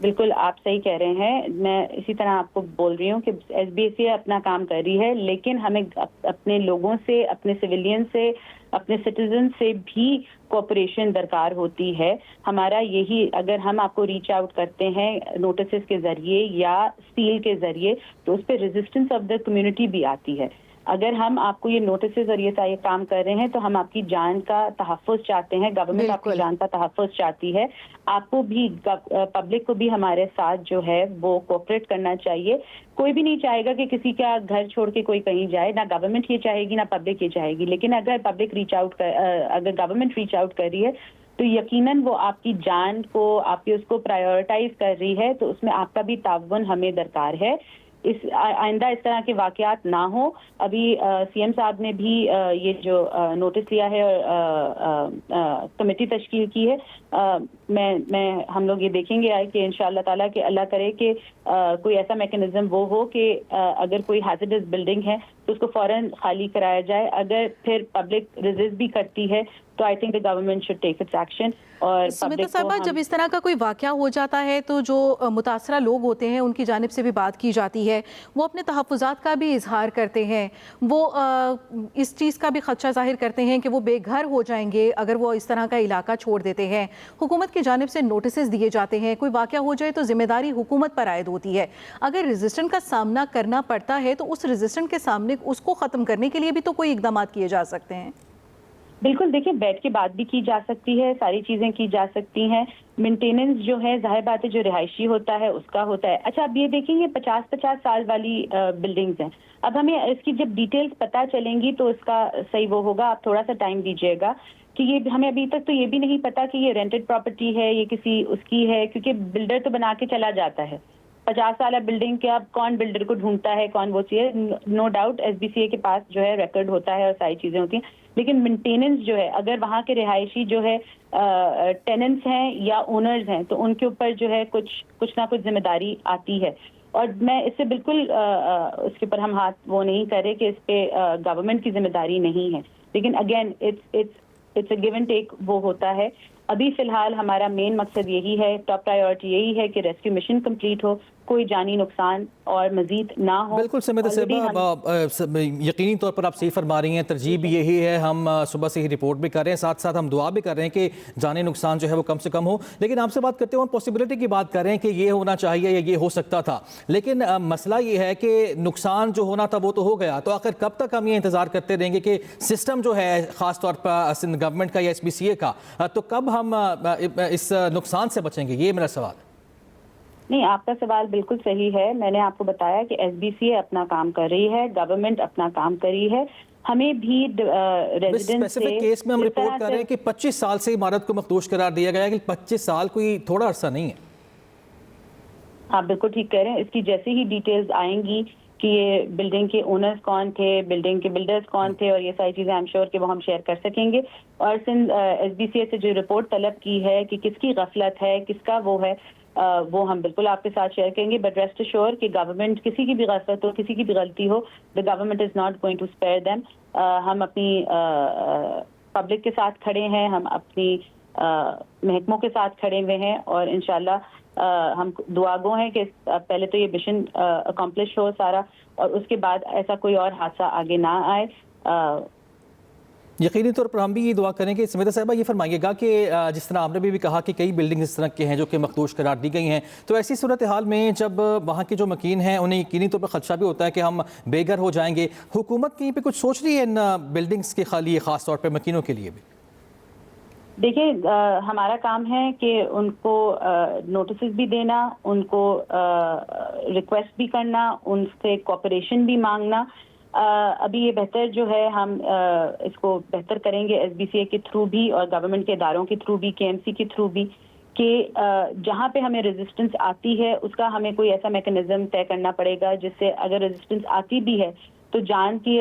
بالکل آپ صحیح کہہ رہے ہیں. میں اسی طرح آپ کو بول رہی ہوں کہ ایس بی سی اپنا کام کر رہی ہے, لیکن ہمیں اپنے لوگوں سے, اپنے سویلین سے, اپنے سٹیزن سے بھی کوپریشن درکار ہوتی ہے. ہمارا یہی, اگر ہم آپ کو ریچ آؤٹ کرتے ہیں نوٹسز کے ذریعے یا سیل کے ذریعے, تو اس پہ ریزسٹنس آف دا کمیونٹی بھی آتی ہے. اگر ہم آپ کو یہ نوٹسز اور یہ سارے کام کر رہے ہیں تو ہم آپ کی جان کا تحفظ چاہتے ہیں, گورنمنٹ آپ کی جان کا تحفظ چاہتی ہے. آپ کو بھی, پبلک کو بھی ہمارے ساتھ جو ہے وہ کوپریٹ کرنا چاہیے. کوئی بھی نہیں چاہے گا کہ کسی کا گھر چھوڑ کے کوئی کہیں جائے, نہ گورنمنٹ یہ چاہے گی نہ پبلک یہ چاہے گی. لیکن اگر پبلک ریچ آؤٹ اگر گورنمنٹ ریچ آؤٹ کر رہی ہے تو یقیناً وہ آپ کی جان کو, آپ کی اس کو پرائیورٹائز کر رہی ہے, تو اس میں آپ کا بھی تعاون ہمیں درکار ہے. اس آئندہ اس طرح کے واقعات نہ ہوں. ابھی سی ایم صاحب نے بھی یہ جو نوٹس لیا ہے اور کمیٹی تشکیل کی ہے, میں ہم لوگ یہ دیکھیں گے کہ انشاءاللہ تعالیٰ کہ اللہ کرے کہ کوئی ایسا میکنزم وہ ہو کہ اگر کوئی ہیزرڈس بلڈنگ ہے تو اس کو فوراً خالی کرایا جائے. اگر پھر پبلک ریزسٹ بھی کرتی ہے تو I think the government should take its action. اور سمیتا صاحبہ, جب اس طرح کا کوئی واقعہ ہو جاتا ہے تو جو متاثرہ لوگ ہوتے ہیں ان کی جانب سے بھی بات کی جاتی ہے, وہ اپنے تحفظات کا بھی اظہار کرتے ہیں, وہ اس چیز کا بھی خدشہ ظاہر کرتے ہیں کہ وہ بے گھر ہو جائیں گے اگر وہ اس طرح کا علاقہ چھوڑ دیتے ہیں. حکومت کی جانب سے نوٹسز دیے جاتے ہیں, کوئی واقعہ ہو جائے تو ذمہ داری حکومت پر عائد ہوتی ہے. اگر ریزسٹنٹ کا سامنا کرنا پڑتا ہے تو اس ریزسٹنٹ کے سامنے اس کو ختم کرنے کے لیے بھی تو کوئی اقدامات کیے جا سکتے ہیں. بالکل, دیکھیں بیٹھ کے بات بھی کی جا سکتی ہے, ساری چیزیں کی جا سکتی ہیں. مینٹیننس جو ہے ظاہر بات ہے جو رہائشی ہوتا ہے اس کا ہوتا ہے. اچھا, اب یہ دیکھیں گے 50 سال والی بلڈنگز ہیں. اب ہمیں اس کی جب ڈیٹیلز پتہ چلیں گی تو اس کا صحیح وہ ہوگا. آپ تھوڑا سا ٹائم دیجیے گا کہ یہ ہمیں ابھی تک تو یہ بھی نہیں پتا کہ یہ رینٹڈ پراپرٹی ہے, یہ کسی اس کی ہے, کیونکہ بلڈر تو بنا کے چلا جاتا ہے. 50 سالہ بلڈنگ کے اب کون بلڈر کو ڈھونڈتا ہے, کون وہ چیز. No doubt S B C A کے پاس جو ہے ریکارڈ ہوتا ہے اور ساری چیزیں ہوتی ہیں, لیکن مینٹیننس جو ہے اگر وہاں کے رہائشی جو ہے ٹیننٹس ہیں یا اونرز ہیں تو ان کے اوپر جو ہے کچھ نہ کچھ ذمہ داری آتی ہے. اور میں اس سے بالکل اس کے اوپر ہم ہاتھ وہ نہیں کرے کہ اس پہ گورنمنٹ کی ذمہ داری نہیں ہے, لیکن again it's a give and take وہ ہوتا ہے. ابھی فی الحال ہمارا مین مقصد یہی ہے, ٹاپ پرائیورٹی یہی ہے کہ ریسکیو مشن کمپلیٹ ہو, کوئی جانی نقصان اور مزید نہ ہو. بالکل سمیتا صاحبہ, یقینی طور پر آپ صحیح فرما رہی ہیں. ترجیح بھی یہی ہے, ہم صبح سے ہی رپورٹ بھی کر رہے ہیں, ساتھ ساتھ ہم دعا بھی کر رہے ہیں کہ جانی نقصان جو ہے وہ کم سے کم ہو. لیکن آپ سے بات کرتے ہوئے پاسبلٹی کی بات کر رہے ہیں کہ یہ ہونا چاہیے یا یہ ہو سکتا تھا, لیکن مسئلہ یہ ہے کہ نقصان جو ہونا تھا وہ تو ہو گیا. تو آخر کب تک ہم یہ انتظار کرتے رہیں گے کہ سسٹم جو ہے خاص طور پر سندھ گورنمنٹ کا یا ایس بی سی اے کا, تو کب ہم اس نقصان سے بچیں گے, یہ میرا سوال ہے. نہیں, آپ کا سوال بالکل صحیح ہے. میں نے آپ کو بتایا کہ ایس بی سی اے اپنا کام کر رہی ہے, گورنمنٹ اپنا کام کر رہی ہے. ہمیں بھی ریزیڈنٹ سے اسپیسیفک کیس میں ہم رپورٹ کر رہے ہیں کہ 25 سال سے عمارت کو مخدوش قرار دیا گیا ہے, کہ 25 سال کوئی تھوڑا عرصہ نہیں ہے. آپ بالکل ٹھیک کہہ رہے ہیں. اس کی جیسے ہی ڈیٹیلز آئیں گی کہ یہ بلڈنگ کے اونرز کون تھے, بلڈنگ کے بلڈرز کون تھے, اور یہ ساری چیزیں آئی ایم شیور کہ وہ ہم شیئر کر سکیں گے. اور سندھ ایس بی سی اے سے جو رپورٹ طلب کی ہے کہ کس کی غفلت ہے, کس کا وہ ہے, وہ ہم بالکل آپ کے ساتھ شیئر کریں گے. بٹ ریسٹ ایشور کہ گورنمنٹ کسی کی بھی غفلت ہو, کسی کی بھی غلطی ہو, the government is not going to spare them. ہم اپنی پبلک کے ساتھ کھڑے ہیں, ہم اپنی محکموں کے ساتھ کھڑے ہوئے ہیں, اور انشاءاللہ ہم دعا گو ہیں کہ پہلے تو یہ مشن اکمپلش ہو سارا, اور اس کے بعد ایسا کوئی اور حادثہ آگے نہ آئے. یقینی طور پر ہم بھی یہ دعا کریں گے. سمیتا صاحبہ, یہ فرمائیے گا کہ جس طرح آپ نے بھی کہا کہ کئی بلڈنگ اس طرح کے ہیں جو کہ مخدوش قرار دی گئی ہیں, تو ایسی صورتحال میں جب وہاں کے جو مکین ہیں انہیں یقینی طور پر خدشہ بھی ہوتا ہے کہ ہم بے گھر ہو جائیں گے, حکومت کہیں پہ کچھ سوچ رہی ہے ان بلڈنگز کے خالی خاص طور پہ مکینوں کے لیے بھی؟ دیکھیں, ہمارا کام ہے کہ ان کو نوٹسز بھی دینا, ان کو ریکویسٹ بھی کرنا, ان سے کوپریشن بھی مانگنا. ابھی یہ بہتر جو ہے ہم اس کو بہتر کریں گے ایس بی سی اے کے تھرو بھی اور گورنمنٹ کے اداروں کے تھرو بھی, کے ایم سی کے تھرو بھی, کہ جہاں پہ ہمیں ریزسٹنس آتی ہے اس کا ہمیں کوئی ایسا میکنزم طے کرنا پڑے گا جس سے اگر ریزسٹنس آتی بھی ہے تو جان کی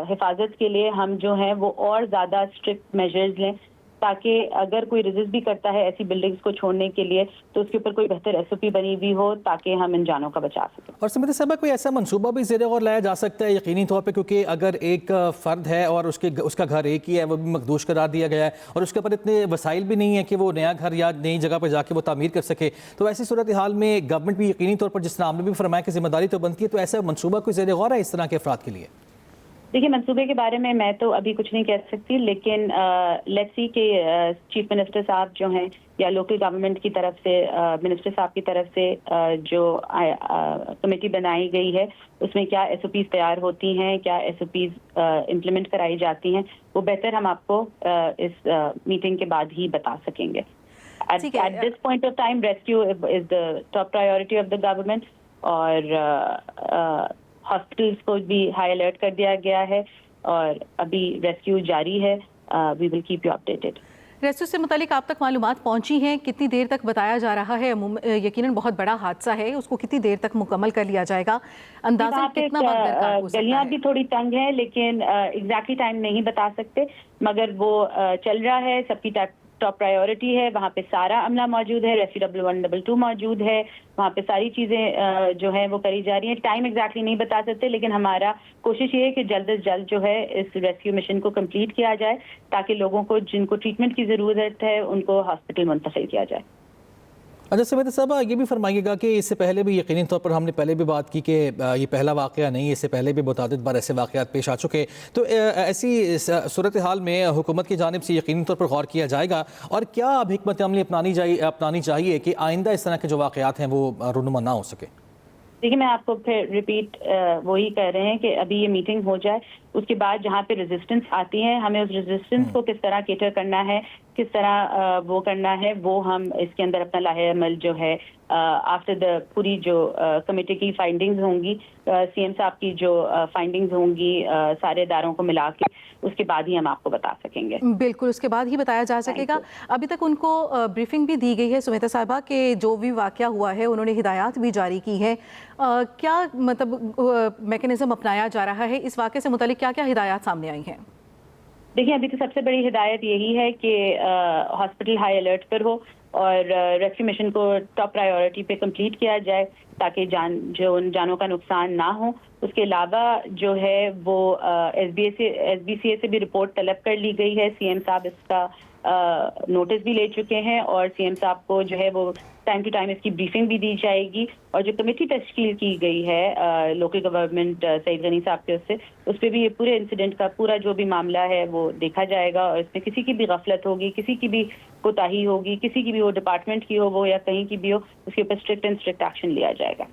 حفاظت کے لیے ہم جو ہیں وہ اور زیادہ اسٹرکٹ میجرز لیں. تاکہ اگر کوئی ریزسٹ بھی کرتا ہے ایسی بلڈنگز کو چھوڑنے کے لیے تو اس کے اوپر کوئی بہتر SOP بنی ہوئی ہو تاکہ ہم ان جانوں کا بچا سکیں. اور سمیتا صاحبہ کوئی ایسا منصوبہ بھی زیر غور لایا جا سکتا ہے یقینی طور پہ، کیونکہ اگر ایک فرد ہے اور اس کا گھر ایک ہی ہے، وہ بھی مخدوش قرار دیا گیا ہے اور اس کے اوپر اتنے وسائل بھی نہیں ہیں کہ وہ نیا گھر یا نئی جگہ پہ جا کے وہ تعمیر کر سکے، تو ایسی صورتحال میں گورنمنٹ بھی یقینی طور پر، جس طرح آپ نے بھی فرمایا کہ ذمہ داری تو بنتی ہے، تو ایسا منصوبہ کوئی زیر غور ہے اس طرح کے افراد کے لیے؟ دیکھیے منصوبے کے بارے میں تو ابھی کچھ نہیں کہہ سکتی، لیکن لیٹس سی کہ چیف منسٹر صاحب جو ہیں یا لوکل گورنمنٹ کی طرف سے منسٹر صاحب کی طرف سے جو کمیٹی بنائی گئی ہے اس میں کیا SOPs تیار ہوتی ہیں، کیا SOPs امپلیمنٹ کرائی جاتی ہیں، وہ بہتر ہم آپ کو اس میٹنگ کے بعد ہی بتا سکیں گے. At this point of time, rescue is the top priority of the government اور ہاسپٹلس کو بھی ہائی الرٹ کر دیا گیا ہے اور ابھی ریسکیو جاری ہے. We will keep you updated. Rescue سے متعلق آپ تک معلومات پہنچی ہیں؟ کتنی دیر تک بتایا جا رہا ہے؟ یقیناً بہت بڑا حادثہ ہے، اس کو کتنی دیر تک مکمل کر لیا جائے گا؟ اندازہ کتنا وقت درکار ہو سکتا ہے؟ گلیاں بھی تھوڑی تنگ ہیں لیکن ایگزیکٹلی ٹائم نہیں بتا سکتے، مگر وہ چل رہا ہے. سب کی ٹاپ پرائیورٹی ہے. وہاں پہ سارا عملہ موجود ہے، ریسکیو 112 موجود ہے، وہاں پہ ساری چیزیں جو ہیں وہ کری جا رہی ہیں. ٹائم ایگزیکٹلی نہیں بتا سکتے، لیکن ہمارا کوشش یہ ہے کہ جلد از جلد جو ہے اس ریسکیو مشن کو کمپلیٹ کیا جائے تاکہ لوگوں کو جن کو ٹریٹمنٹ کی ضرورت ہے ان کو ہاسپٹل منتقل کیا جائے. اچھا سمیتا صاحبہ یہ بھی فرمائیے گا کہ اس سے پہلے بھی یقینی طور پر ہم نے پہلے بھی بات کی کہ یہ پہلا واقعہ نہیں، اس سے پہلے بھی متعدد بار ایسے واقعات پیش آ چکے، تو ایسی صورتحال میں حکومت کی جانب سے یقینی طور پر غور کیا جائے گا اور کیا اب حکمت عملی اپنانی چاہیے کہ آئندہ اس طرح کے جو واقعات ہیں وہ رونما نہ ہو سکے؟ دیکھیے میں آپ کو پھر ریپیٹ وہی کہہ رہے ہیں کہ ابھی یہ میٹنگ ہو جائے، اس کے بعد جہاں پہ ریزسٹنس آتی ہے ہمیں اس ریزسٹنس کو کس طرح کیٹر کرنا ہے، کس طرح وہ کرنا ہے، وہ ہم اس کے اندر اپنا لاہے عمل جو ہے آفٹر دا پوری جو کمیٹی کی فائنڈنگز ہوں گی، CM صاحب کی جو فائنڈنگز ہوں گی سارے اداروں کو ملا کے، اس کے بعد ہی ہم آپ کو بتا سکیں گے. بالکل اس کے بعد ہی بتایا جا سکے گا. ابھی تک ان کو بریفنگ بھی دی گئی ہے سمیتا صاحبہ کہ جو بھی واقعہ ہوا ہے انہوں نے ہدایات بھی جاری کی ہیں. کیا مطلب میکینزم اپنایا جا رہا ہے؟ اس واقعے سے متعلق کیا کیا ہدایات سامنے آئی ہیں؟ دیکھیں ابھی تو سب سے بڑی ہدایت یہی ہے کہ ہاسپٹل ہائی الرٹ پر ہو اور ریسکیو مشن کو ٹاپ پرائیورٹی پہ کمپلیٹ کیا جائے تاکہ جانوں کا نقصان نہ ہو. اس کے علاوہ جو ہے وہ SBCA سے بھی رپورٹ طلب کر لی گئی ہے. CM صاحب اس کا نوٹس بھی لے چکے ہیں اور CM صاحب کو جو ہے وہ ٹائم ٹو ٹائم اس کی بریفنگ بھی دی جائے گی. اور جو کمیٹی تشکیل کی گئی ہے لوکل گورنمنٹ سعید غنی صاحب کے اس پہ بھی یہ پورے انسیڈنٹ کا پورا جو بھی معاملہ ہے وہ دیکھا جائے گا اور اس میں کسی کی بھی غفلت ہوگی، کسی کی بھی کوتاہی ہوگی، کسی کی بھی وہ ڈپارٹمنٹ کی ہو وہ یا کہیں کی بھی ہو، اس کے اوپر اسٹرکٹ ایکشن لیا جائے گا.